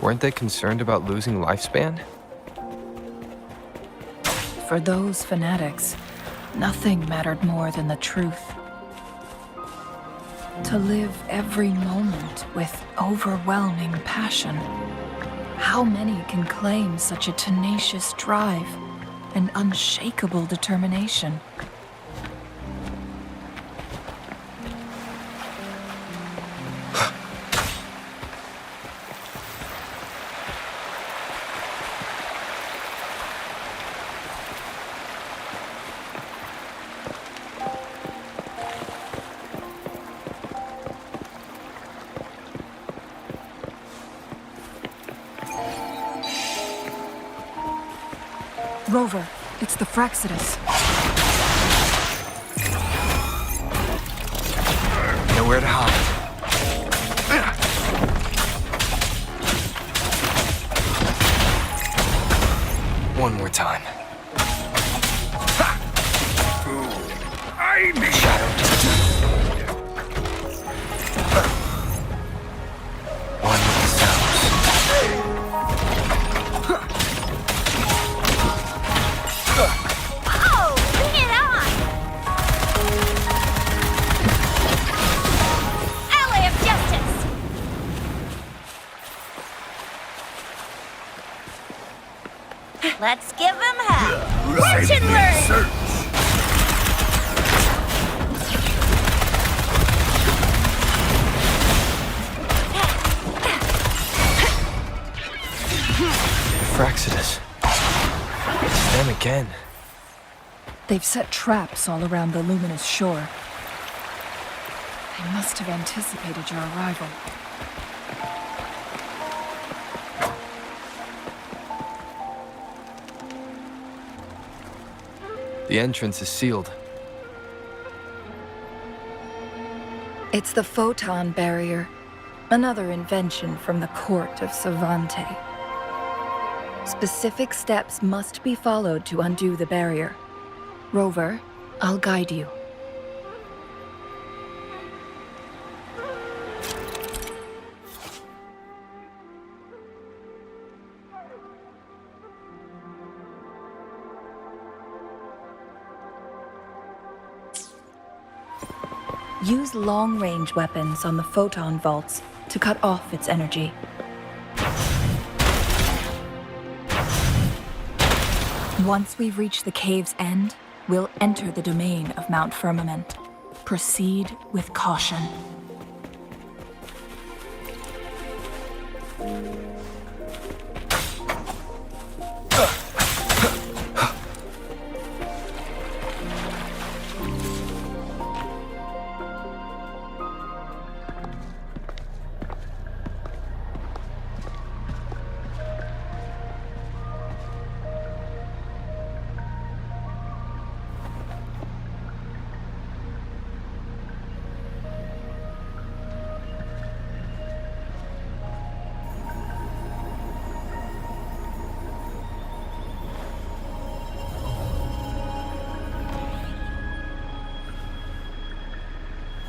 Weren't they concerned about losing lifespan? For those fanatics, nothing mattered more than the truth. To live every moment with overwhelming passion. How many can claim such a tenacious drive and unshakable determination? Rover, it's the Fraccidus. Nowhere to hide. One more time. I need One with the sounds. Oh, bring it on! Ally of Justice! Let's give him hell. Watch and learn! search. Fraccidus. It's them again. They've set traps all around the luminous shore. They must have anticipated your arrival. The entrance is sealed. It's the photon barrier, another invention from the court of Savante. Specific steps must be followed to undo the barrier. Rover, I'll guide you. Use long-range weapons on the photon vaults to cut off its energy. Once we've reached the cave's end, we'll enter the domain of Mount Firmament. Proceed with caution.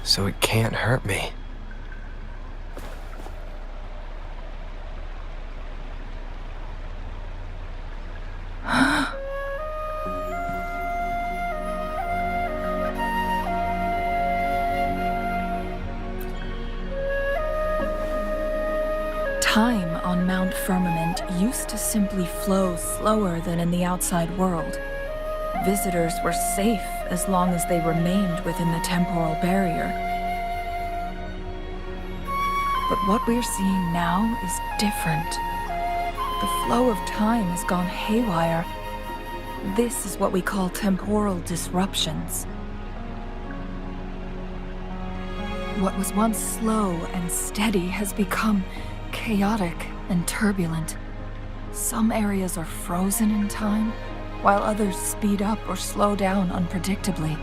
So it can't hurt me. Time on Mount Firmament used to simply flow slower than in the outside world. Visitors were safe as long as they remained within the temporal barrier. But what we're seeing now is different. The flow of time has gone haywire. This is what we call temporal disruptions. What was once slow and steady has become chaotic and turbulent. Some areas are frozen in time, while others speed up or slow down unpredictably.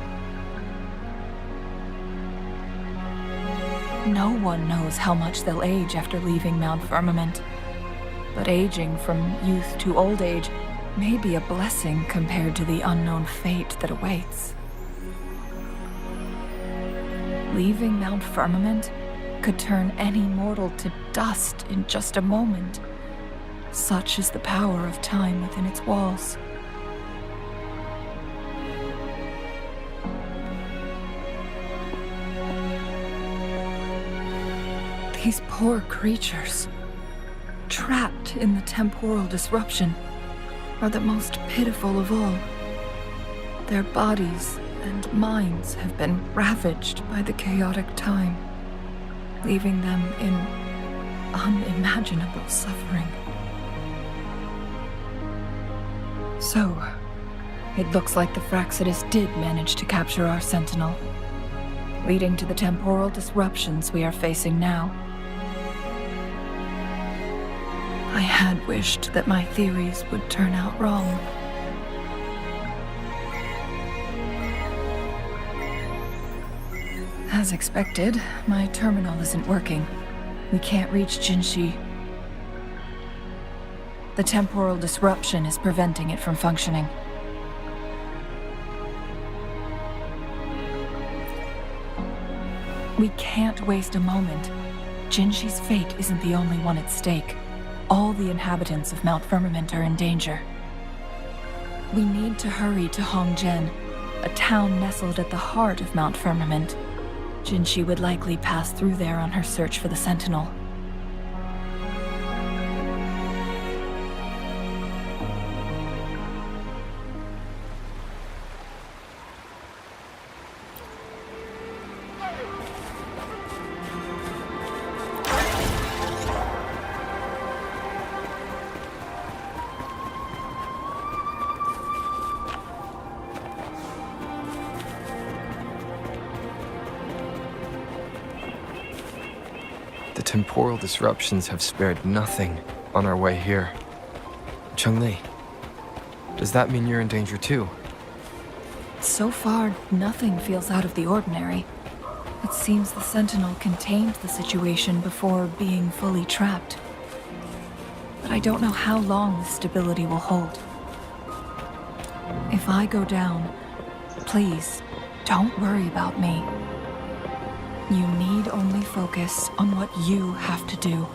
No one knows how much they'll age after leaving Mount Firmament, but aging from youth to old age may be a blessing compared to the unknown fate that awaits. Leaving Mount Firmament could turn any mortal to dust in just a moment, Such is the power of time within its walls. These poor creatures, trapped in the temporal disruption, are the most pitiful of all. Their bodies and minds have been ravaged by the chaotic time, leaving them in unimaginable suffering. So, it looks like the Fraxidus did manage to capture our Sentinel, leading to the temporal disruptions we are facing now. I had wished that my theories would turn out wrong. As expected, my terminal isn't working. We can't reach Jinshi. The temporal disruption is preventing it from functioning. We can't waste a moment. Jinshi's fate isn't the only one at stake. All the inhabitants of Mount Firmament are in danger. We need to hurry to Hongzhen, a town nestled at the heart of Mount Firmament. Jinshi would likely pass through there on her search for the Sentinel. The temporal disruptions have spared nothing on our way here. Chun-Li, does that mean you're in danger too? So far, nothing feels out of the ordinary. It seems the Sentinel contained the situation before being fully trapped. But I don't know how long this stability will hold. If I go down, please, don't worry about me. You need only focus on what you have to do.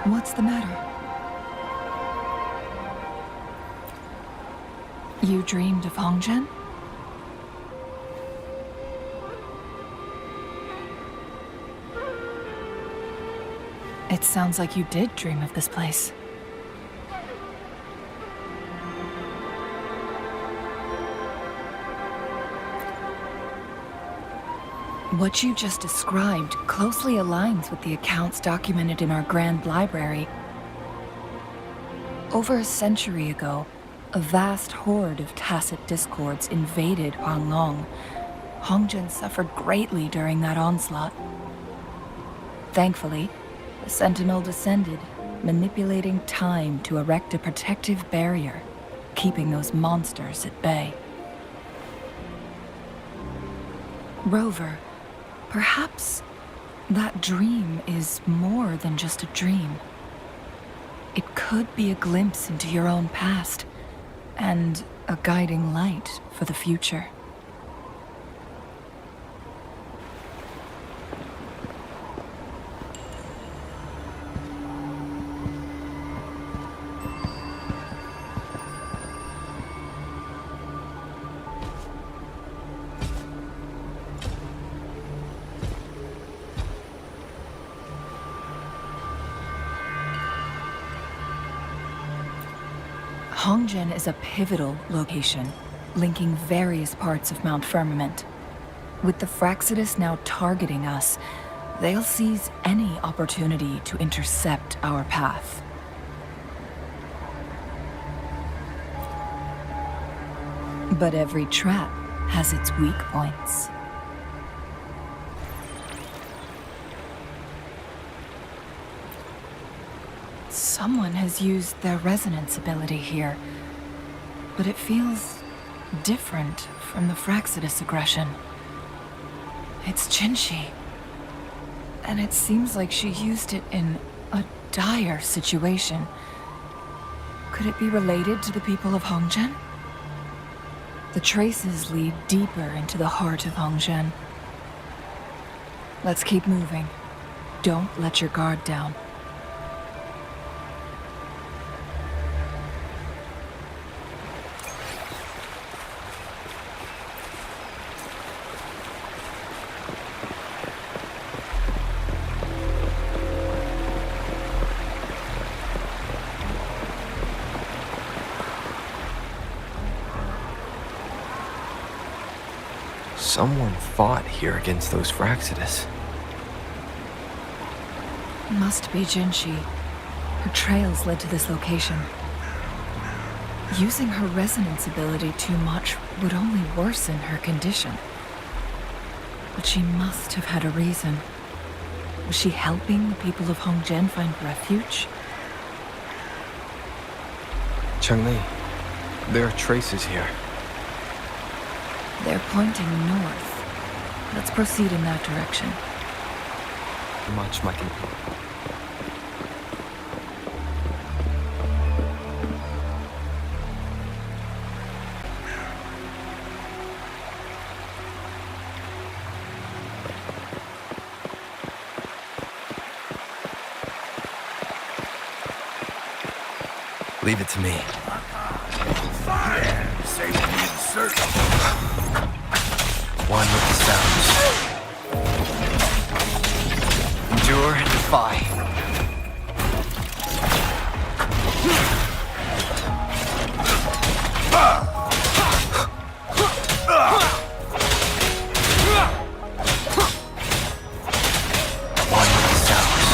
What's the matter? You dreamed of Hongzhen? It sounds like you did dream of this place. What you just described closely aligns with the accounts documented in our Grand Library. Over a century ago, a vast horde of tacit discords invaded Huanglong. Hongzhen suffered greatly during that onslaught. Thankfully, the Sentinel descended, manipulating time to erect a protective barrier, keeping those monsters at bay. Rover, perhaps that dream is more than just a dream. It could be a glimpse into your own past, and a guiding light for the future. Hongzhen is a pivotal location, linking various parts of Mount Firmament. With the Fraxidus now targeting us, they'll seize any opportunity to intercept our path. But every trap has its weak points. Someone has used their resonance ability here, but it feels different from the Fraxidus aggression. It's Jinshi, and it seems like she used it in a dire situation. Could it be related to the people of Hongzhen? The traces lead deeper into the heart of Hongzhen. Let's keep moving. Don't let your guard down. Someone fought here against those Fraxidus. Must be Jinshi. Her trails led to this location. Using her resonance ability too much would only worsen her condition. But she must have had a reason. Was she helping the people of Hongzhen find refuge? Changli, there are traces here. They're pointing north. Let's proceed in that direction. Much like an... Leave it to me. Fire! Safety and certain. One with the sounds. Endure and defy. One with the sounds.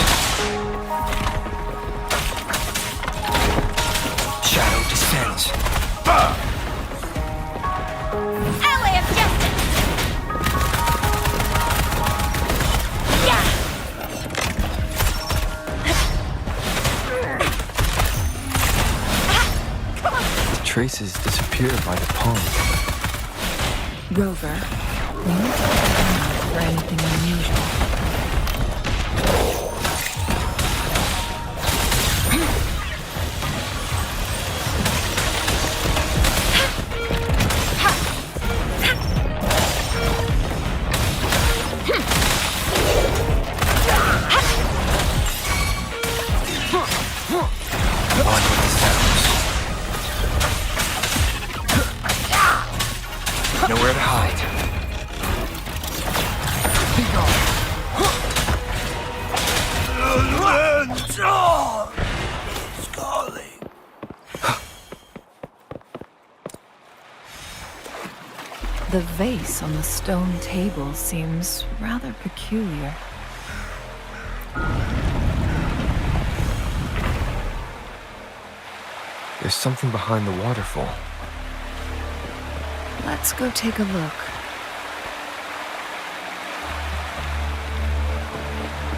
Shadow descends. Ally of justice! Yeah! The traces disappeared by the pond. Rover, we need to keep an eye out for anything unusual. One with the sounds. Nowhere to hide. Be gone. It's calling. The vase on the stone table seems rather peculiar. There's something behind the waterfall. Let's go take a look.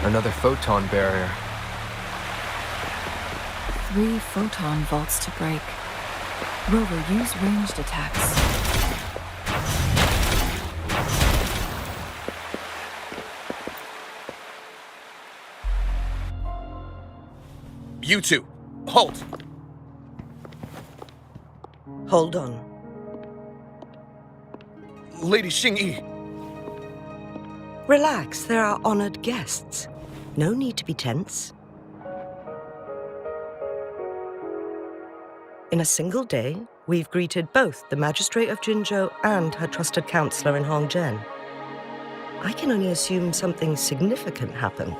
Another photon barrier. 3 photon vaults to break. Rover, use ranged attacks. You two, halt! Hold on. Lady Xingyi, Relax, there are honored guests. No need to be tense. In a single day, we've greeted both the Magistrate of Jinzhou and her trusted counselor in Hongzhen. I can only assume something significant happened.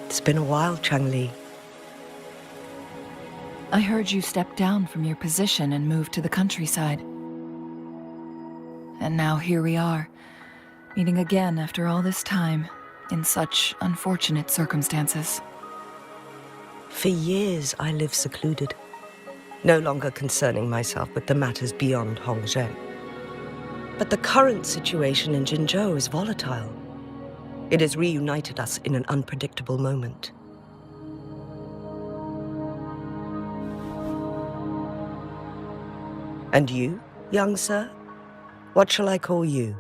It's been a while, Changli. I heard you stepped down from your position and moved to the countryside. And now here we are, meeting again after all this time, in such unfortunate circumstances. For years, I lived secluded, no longer concerning myself with the matters beyond Hongzhen. But the current situation in Jinzhou is volatile. It has reunited us in an unpredictable moment. And you, young sir? What shall I call you?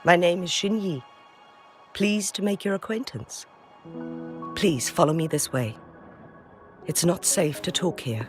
My name is Xin Yi. Pleased to make your acquaintance. Please follow me this way. It's not safe to talk here.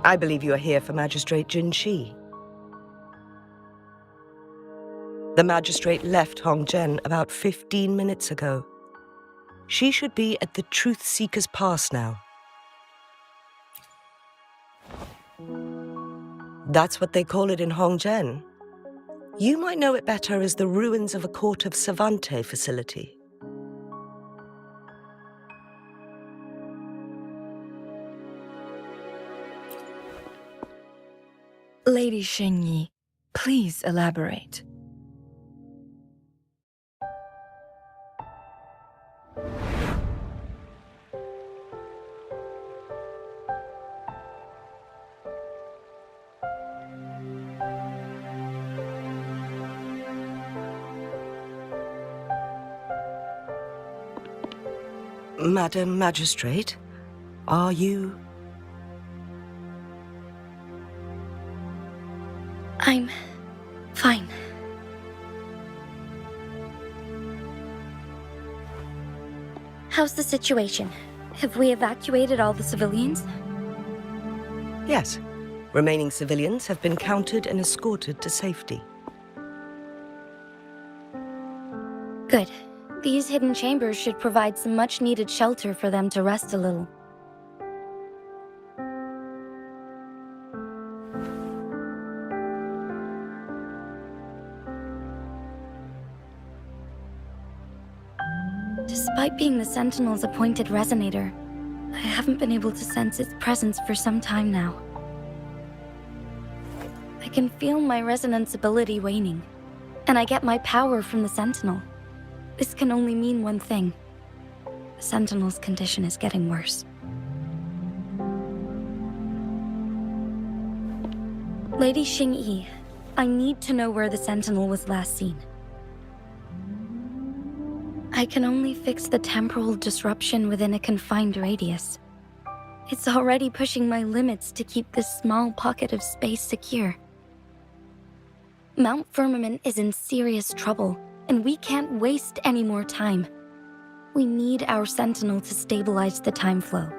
I believe you are here for Magistrate Jin Shi. The magistrate left Hongzhen about 15 minutes ago. She should be at the Truth Seeker's Pass now. That's what they call it in Hongzhen. You might know it better as the ruins of a court of Savante facility. Lady Xin Yi, please elaborate. Madam Magistrate, are you... I'm fine. How's the situation? Have we evacuated all the civilians? Yes. Remaining civilians have been counted and escorted to safety. Good. These hidden chambers should provide some much-needed shelter for them to rest a little. Despite being the Sentinel's appointed resonator, I haven't been able to sense its presence for some time now. I can feel my resonance ability waning, and I get my power from the Sentinel. This can only mean one thing. The Sentinel's condition is getting worse. Lady Xin Yi, I need to know where the Sentinel was last seen. I can only fix the temporal disruption within a confined radius. It's already pushing my limits to keep this small pocket of space secure. Mount Firmament is in serious trouble, and we can't waste any more time. We need our Sentinel to stabilize the time flow.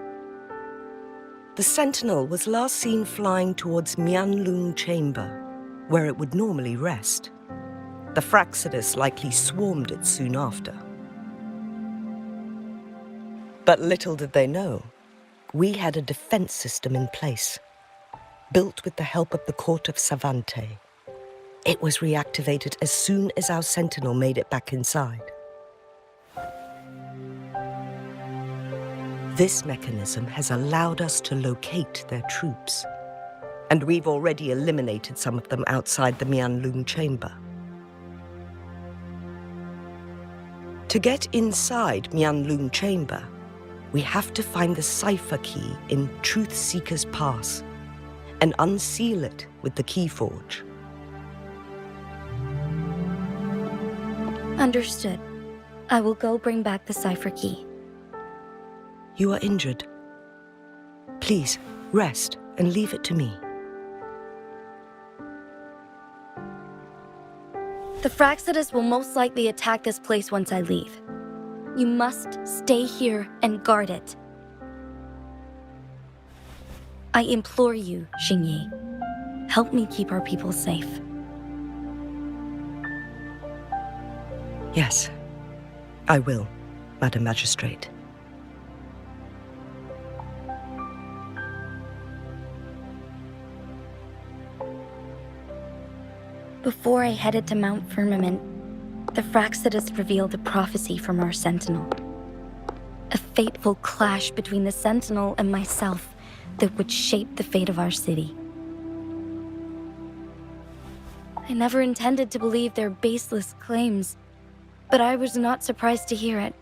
The Sentinel was last seen flying towards Mianlung Chamber, where it would normally rest. The Fraxidus likely swarmed it soon after. But little did they know, we had a defense system in place, built with the help of the court of Savante. It was reactivated as soon as our Sentinel made it back inside. This mechanism has allowed us to locate their troops, and we've already eliminated some of them outside the Huanglong chamber. To get inside Huanglong chamber, we have to find the cipher key in Truth Seeker's Pass and unseal it with the Keyforge. Understood. I will go bring back the cipher key. You are injured. Please, rest and leave it to me. The Fraxidus will most likely attack this place once I leave. You must stay here and guard it. I implore you, Xingyi. Help me keep our people safe. Yes, I will, Madam Magistrate. Before I headed to Mount Firmament, the Fraxidus revealed a prophecy from our Sentinel. A fateful clash between the Sentinel and myself that would shape the fate of our city. I never intended to believe their baseless claims, but I was not surprised to hear it.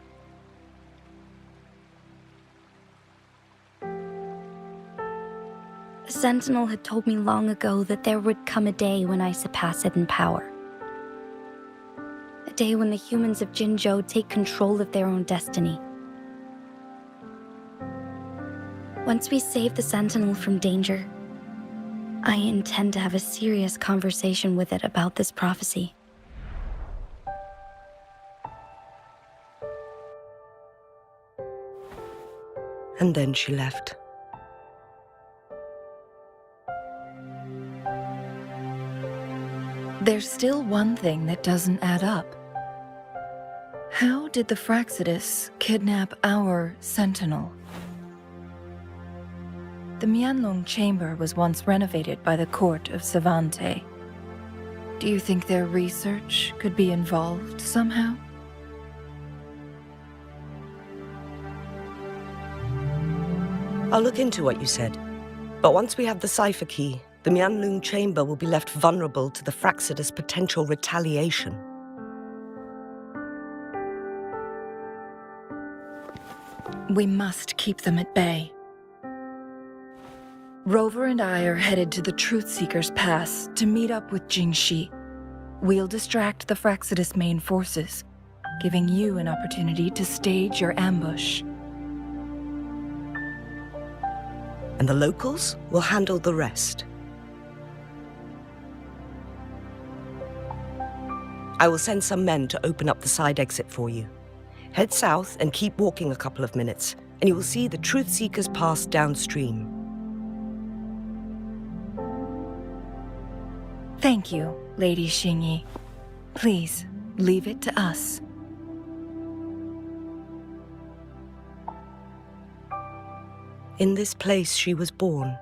The Sentinel had told me long ago that there would come a day when I surpass it in power. A day when the humans of Jinzhou take control of their own destiny. Once we save the Sentinel from danger, I intend to have a serious conversation with it about this prophecy. And then she left. There's still one thing that doesn't add up. How did the Fraxidus kidnap our Sentinel? The Huanglong chamber was once renovated by the court of Savante. Do you think their research could be involved somehow? I'll look into what you said. But once we have the cipher key, the Huanglong chamber will be left vulnerable to the Fraxidus' potential retaliation. We must keep them at bay. Rover and I are headed to the Truth Seeker's Pass to meet up with Jingxi. We'll distract the Fraxidus' main forces, giving you an opportunity to stage your ambush. And the locals will handle the rest. I will send some men to open up the side exit for you. Head south and keep walking a couple of minutes, and you will see the Truth Seekers Pass downstream. Thank you, Lady Xingyi. Please, leave it to us. In this place she was born,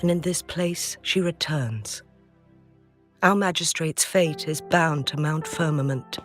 and in this place she returns. Our magistrate's fate is bound to Mount Firmament.